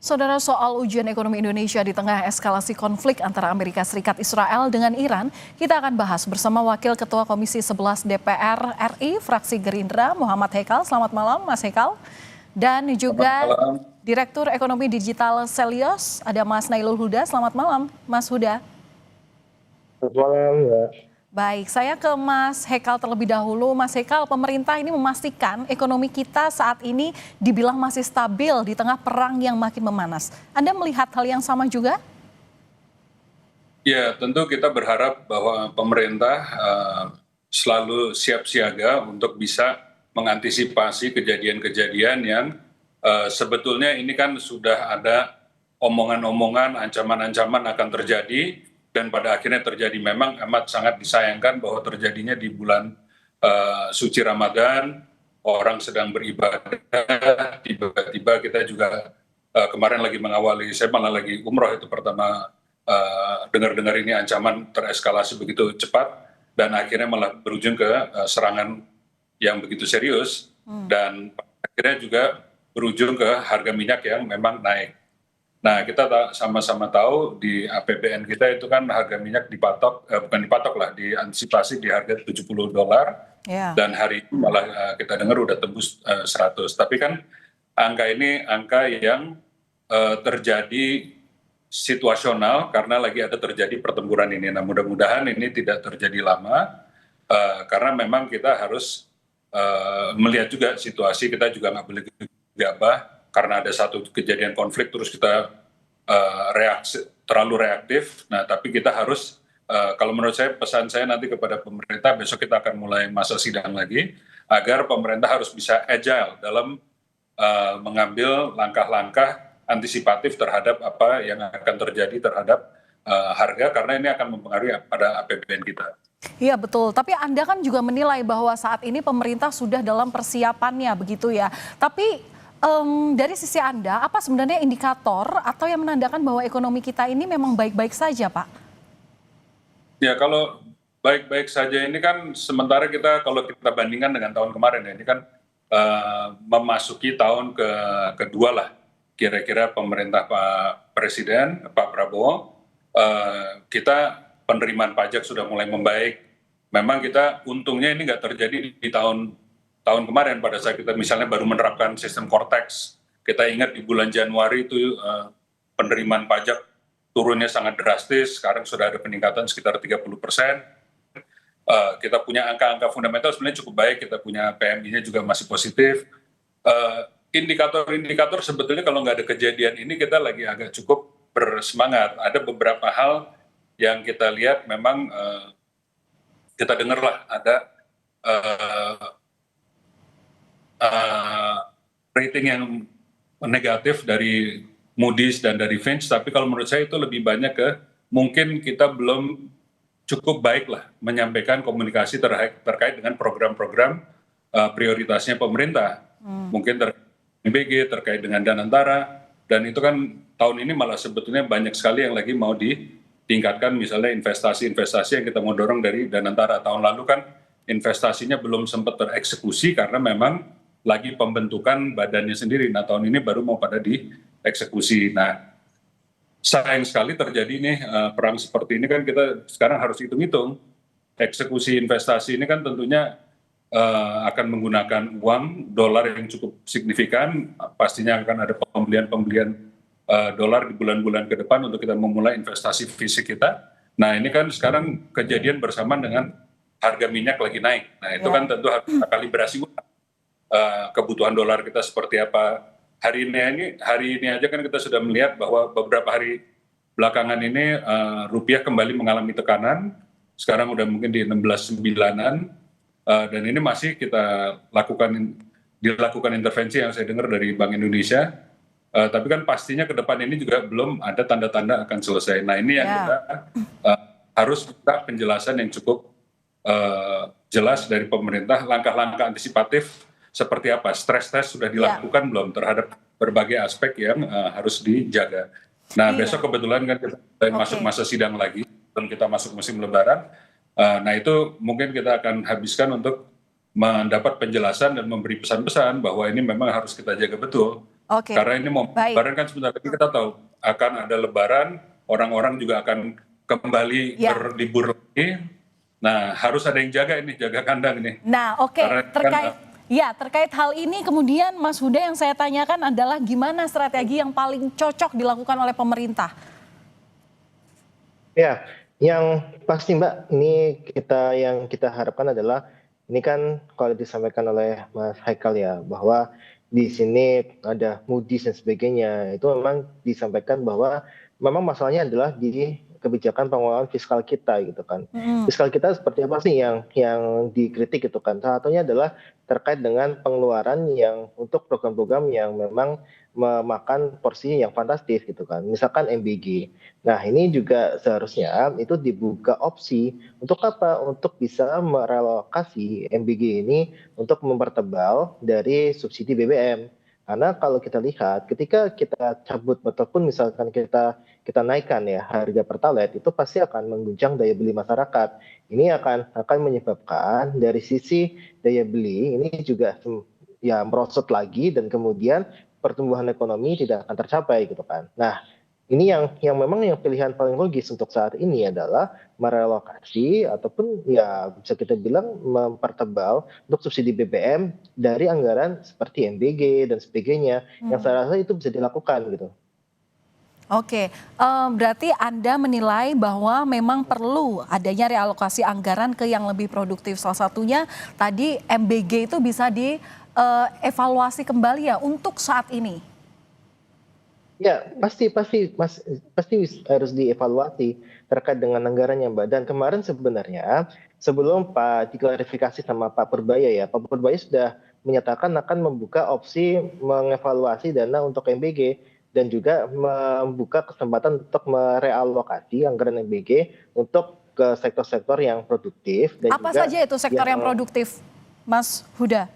Saudara, soal ujian ekonomi Indonesia di tengah eskalasi konflik antara Amerika Serikat Israel dengan Iran, kita akan bahas bersama Wakil Ketua Komisi 11 DPR RI, fraksi Gerindra, Muhammad Hekal. Selamat malam, Mas Hekal. Dan juga Direktur Ekonomi Digital Selios, ada Mas Nailul Huda. Selamat malam, Mas Huda. Selamat malam, Mbak. Baik, saya ke Mas Hekal terlebih dahulu. Mas Hekal, pemerintah ini memastikan ekonomi kita saat ini dibilang masih stabil di tengah perang yang makin memanas. Anda melihat hal yang sama juga? Ya, tentu kita berharap bahwa pemerintah selalu siap siaga untuk bisa mengantisipasi kejadian-kejadian yang sebetulnya ini kan sudah ada omongan-omongan, ancaman-ancaman akan terjadi, dan pada akhirnya terjadi. Memang amat sangat disayangkan bahwa terjadinya di bulan suci Ramadan, orang sedang beribadah, tiba-tiba kita juga kemarin lagi mengawali, saya malah lagi umroh itu pertama dengar-dengar ini ancaman tereskalasi begitu cepat, dan akhirnya malah berujung ke serangan yang begitu serius, dan akhirnya juga berujung ke harga minyak yang memang naik. Nah, kita sama-sama tahu di APBN kita itu kan harga minyak dipatok, bukan dipatok lah, diantisipasi di harga $70, dan hari ini malah kita dengar udah tembus 100. Tapi kan angka ini angka yang terjadi situasional karena lagi ada terjadi pertempuran ini. Nah, mudah-mudahan ini tidak terjadi lama, karena memang kita harus melihat juga situasi, kita juga nggak boleh gegabah karena ada satu kejadian konflik terus kita terlalu reaktif. Nah, tapi kita harus, kalau menurut saya, pesan saya nanti kepada pemerintah, besok kita akan mulai masa sidang lagi, agar pemerintah harus bisa agile dalam mengambil langkah-langkah antisipatif terhadap apa yang akan terjadi terhadap harga, karena ini akan mempengaruhi pada APBN kita. Iya betul, tapi Anda kan juga menilai bahwa saat ini pemerintah sudah dalam persiapannya begitu ya. Tapi dari sisi Anda, apa sebenarnya indikator atau yang menandakan bahwa ekonomi kita ini memang baik-baik saja, Pak? Ya, kalau baik-baik saja ini kan sementara kalau kita bandingkan dengan tahun kemarin ya, ini kan memasuki tahun kedua lah, kira-kira pemerintah Pak Presiden, Pak Prabowo, kita penerimaan pajak sudah mulai membaik. Memang kita untungnya ini nggak terjadi di tahun kemarin pada saat kita misalnya baru menerapkan sistem Cortex. Kita ingat di bulan Januari itu penerimaan pajak turunnya sangat drastis, sekarang sudah ada peningkatan sekitar 30%. Kita punya angka-angka fundamental sebenarnya cukup baik, kita punya PMI-nya juga masih positif. Indikator-indikator sebetulnya kalau nggak ada kejadian ini kita lagi agak cukup bersemangat. Ada beberapa hal yang kita lihat memang kita dengar lah ada rating yang negatif dari Moody's dan dari Fitch, tapi kalau menurut saya itu lebih banyak ke mungkin kita belum cukup baik lah menyampaikan komunikasi terkait dengan program-program prioritasnya pemerintah. Mungkin terkait BG, terkait dengan Danantara, dan itu kan tahun ini malah sebetulnya banyak sekali yang lagi mau ditingkatkan, misalnya investasi-investasi yang kita mau dorong dari Danantara. Tahun lalu kan investasinya belum sempat tereksekusi karena memang lagi pembentukan badannya sendiri. Nah, tahun ini baru mau pada dieksekusi. Nah, sayang sekali terjadi nih perang seperti ini kan kita sekarang harus hitung-hitung. Eksekusi investasi ini kan tentunya akan menggunakan uang dolar yang cukup signifikan. Pastinya akan ada pembelian dolar di bulan-bulan ke depan untuk kita memulai investasi fisik kita. Nah, ini kan sekarang kejadian bersamaan dengan harga minyak lagi naik. Nah, itu kan tentu harus kalibrasi kebutuhan dolar kita seperti apa. Hari ini aja kan kita sudah melihat bahwa beberapa hari belakangan ini rupiah kembali mengalami tekanan. Sekarang udah mungkin di 16.9-an, dan ini masih kita dilakukan intervensi yang saya dengar dari Bank Indonesia. Tapi kan pastinya ke depan ini juga belum ada tanda-tanda akan selesai. Nah, ini yang kita harus minta penjelasan yang cukup jelas dari pemerintah, langkah-langkah antisipatif seperti apa, stres test sudah dilakukan belum terhadap berbagai aspek yang harus dijaga. Nah, besok kebetulan kan kita masuk masa sidang lagi, dan kita masuk musim lebaran. Nah, itu mungkin kita akan habiskan untuk mendapat penjelasan dan memberi pesan-pesan bahwa ini memang harus kita jaga betul. Oke, Karena ini mau baik. Lebaran kan sebentar lagi kita tahu akan ada Lebaran, orang-orang juga akan kembali Ya. berlibur lagi. Nah, harus ada yang jaga ini, jaga kandang ini. Nah, oke, Karena kan terkait hal ini kemudian Mas Huda yang saya tanyakan adalah gimana strategi yang paling cocok dilakukan oleh pemerintah? Ya, yang pasti Mbak, ini yang kita harapkan adalah ini kan kalau disampaikan oleh Mas Haikal ya, bahwa di sini ada Moody's dan sebagainya. Itu memang disampaikan bahwa memang masalahnya adalah di kebijakan pengelolaan fiskal kita gitu kan. Mm-mm. Fiskal kita seperti apa sih yang dikritik gitu kan. Salah satunya adalah terkait dengan pengeluaran yang untuk program-program yang memang memakan porsi yang fantastis gitu kan. Misalkan MBG. Nah, ini juga seharusnya itu dibuka opsi untuk apa? Untuk bisa merelokasi MBG ini untuk mempertebal dari subsidi BBM. Karena kalau kita lihat, ketika kita cabut ataupun misalkan kita naikkan ya harga Pertalite, itu pasti akan mengguncang daya beli masyarakat. Ini akan menyebabkan dari sisi daya beli ini juga ya merosot lagi dan kemudian pertumbuhan ekonomi tidak akan tercapai gitu kan. Nah, ini yang memang yang pilihan paling logis untuk saat ini adalah merelokasi ataupun ya bisa kita bilang mempertebal untuk subsidi BBM dari anggaran seperti MBG dan sebagainya yang saya rasa itu bisa dilakukan gitu. Oke, berarti Anda menilai bahwa memang perlu adanya realokasi anggaran ke yang lebih produktif. Salah satunya tadi MBG itu bisa dievaluasi kembali ya untuk saat ini. Ya, pasti harus dievaluasi terkait dengan anggarannya, Mbak. Dan kemarin sebenarnya sebelum Pak diklarifikasi sama Pak Purbaya ya, Pak Purbaya sudah menyatakan akan membuka opsi mengevaluasi dana untuk MBG dan juga membuka kesempatan untuk merealokasi anggaran MBG untuk ke sektor-sektor yang produktif dan Apa juga saja itu sektor yang produktif, Mas Huda?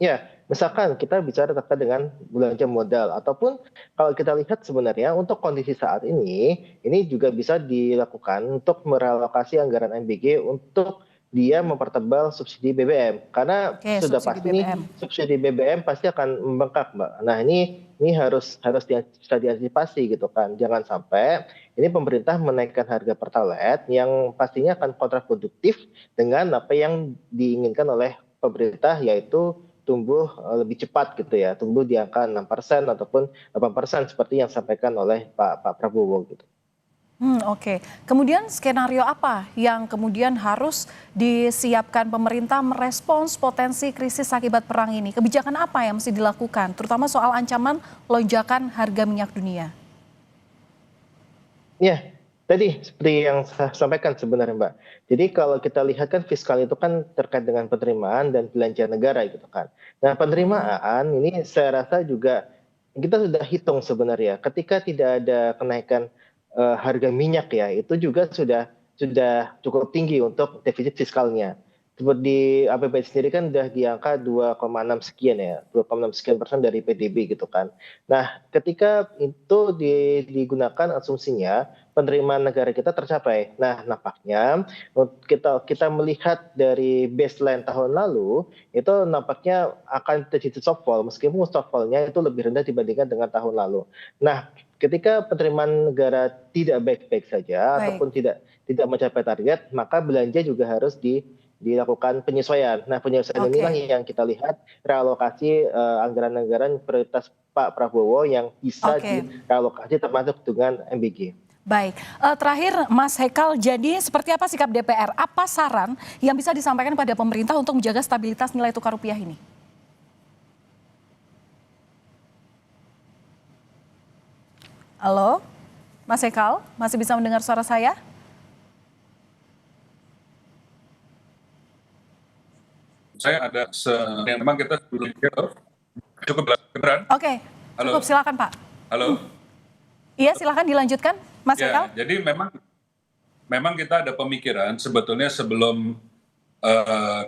ya, misalkan kita bicara terkait dengan belanja modal ataupun kalau kita lihat sebenarnya untuk kondisi saat ini juga bisa dilakukan untuk merelokasi anggaran MBG untuk dia mempertebal subsidi BBM karena Oke, sudah subsidi pasti nih BBM. subsidi BBM pasti akan membengkak, Mbak. Nah, ini harus bisa diantisipasi gitu kan. Jangan sampai ini pemerintah menaikkan harga Pertalite yang pastinya akan kontraproduktif dengan apa yang diinginkan oleh pemerintah yaitu tumbuh lebih cepat gitu ya, tumbuh di angka 6% ataupun 8% seperti yang disampaikan oleh Pak Prabowo gitu. Oke. Kemudian skenario apa yang kemudian harus disiapkan pemerintah merespons potensi krisis akibat perang ini? Kebijakan apa yang mesti dilakukan, terutama soal ancaman lonjakan harga minyak dunia? Ya, tadi seperti yang saya sampaikan sebenarnya Mbak. Jadi kalau kita lihat kan fiskal itu kan terkait dengan penerimaan dan belanja negara gitu kan. Nah penerimaan ini saya rasa juga kita sudah hitung sebenarnya ketika tidak ada kenaikan harga minyak ya itu juga sudah cukup tinggi untuk defisit fiskalnya. Seperti di APBN sendiri kan sudah di angka 2,6 sekian ya, 2,6 sekian % dari PDB gitu kan. Nah, ketika itu digunakan asumsinya penerimaan negara kita tercapai. Nah, nampaknya kita melihat dari baseline tahun lalu itu nampaknya akan terjadi shortfall meskipun shortfallnya itu lebih rendah dibandingkan dengan tahun lalu. Nah, ketika penerimaan negara tidak baik-baik saja Baik, ataupun tidak mencapai target, maka belanja juga harus dilakukan penyesuaian. Nah, penyesuaian inilah oke, yang kita lihat realokasi anggaran-anggaran prioritas Pak Prabowo yang bisa oke. direlokasi termasuk dengan MBG. Baik, terakhir Mas Hekal, jadi seperti apa sikap DPR? Apa saran yang bisa disampaikan pada pemerintah untuk menjaga stabilitas nilai tukar rupiah ini? Halo, Mas Hekal, masih bisa mendengar suara saya? saya ada yang memang kita belum cukup beran. Oke, Halo, cukup silakan Pak. halo. Iya, silakan dilanjutkan, Mas Hekal. Ya, jadi memang kita ada pemikiran sebetulnya sebelum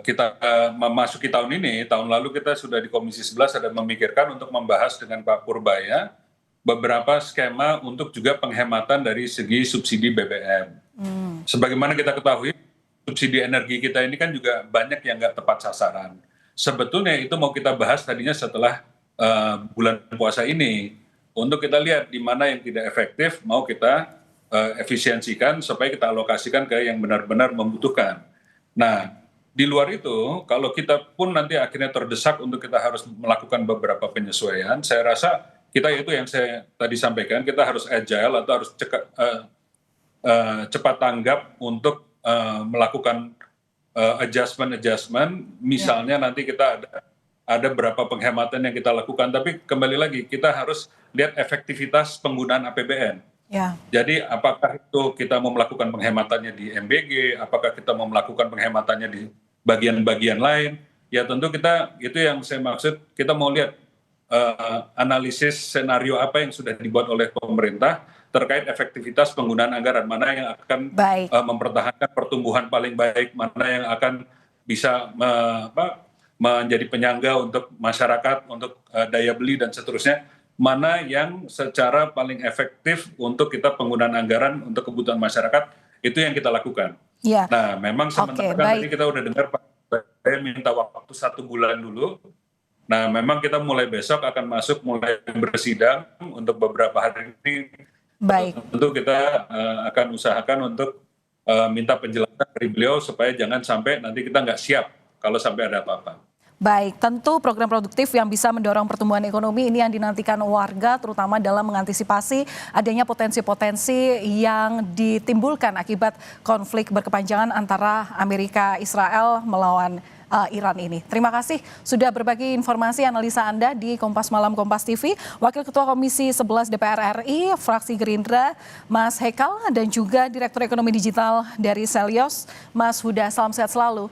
kita memasuki tahun ini, tahun lalu kita sudah di Komisi 11 ada memikirkan untuk membahas dengan Pak Purbaya beberapa skema untuk juga penghematan dari segi subsidi BBM. Sebagaimana kita ketahui, subsidi energi kita ini kan juga banyak yang nggak tepat sasaran. Sebetulnya itu mau kita bahas tadinya setelah bulan puasa ini untuk kita lihat di mana yang tidak efektif mau kita efisiensikan supaya kita alokasikan ke yang benar-benar membutuhkan. Nah, di luar itu kalau kita pun nanti akhirnya terdesak untuk kita harus melakukan beberapa penyesuaian, saya rasa kita itu yang saya tadi sampaikan, kita harus agile atau harus cepat tanggap untuk melakukan adjustment. Misalnya nanti kita ada berapa penghematan yang kita lakukan, tapi kembali lagi kita harus lihat efektivitas penggunaan APBN. Ya. Jadi apakah itu kita mau melakukan penghematannya di MBG, apakah kita mau melakukan penghematannya di bagian-bagian lain, ya tentu kita, itu yang saya maksud, kita mau lihat analisis senario apa yang sudah dibuat oleh pemerintah terkait efektivitas penggunaan anggaran, mana yang akan mempertahankan pertumbuhan paling baik, mana yang akan bisa menjadi penyangga untuk masyarakat, untuk daya beli dan seterusnya, mana yang secara paling efektif untuk kita penggunaan anggaran untuk kebutuhan masyarakat, itu yang kita lakukan. Ya. Nah, memang sementara kan tadi kita udah dengar Pak, saya minta waktu 1 bulan dulu. Nah, memang kita mulai besok akan masuk mulai bersidang untuk beberapa hari ini. Baik. Tentu kita akan usahakan untuk minta penjelasan dari beliau supaya jangan sampai nanti kita nggak siap kalau sampai ada apa-apa. Baik, tentu program produktif yang bisa mendorong pertumbuhan ekonomi ini yang dinantikan warga, terutama dalam mengantisipasi adanya potensi-potensi yang ditimbulkan akibat konflik berkepanjangan antara Amerika Israel melawan Iran ini. Terima kasih sudah berbagi informasi analisa Anda di Kompas Malam Kompas TV. Wakil Ketua Komisi 11 DPR RI, fraksi Gerindra, Mas Hekal, dan juga Direktur Ekonomi Digital dari Selyos, Mas Huda. Salam sehat selalu.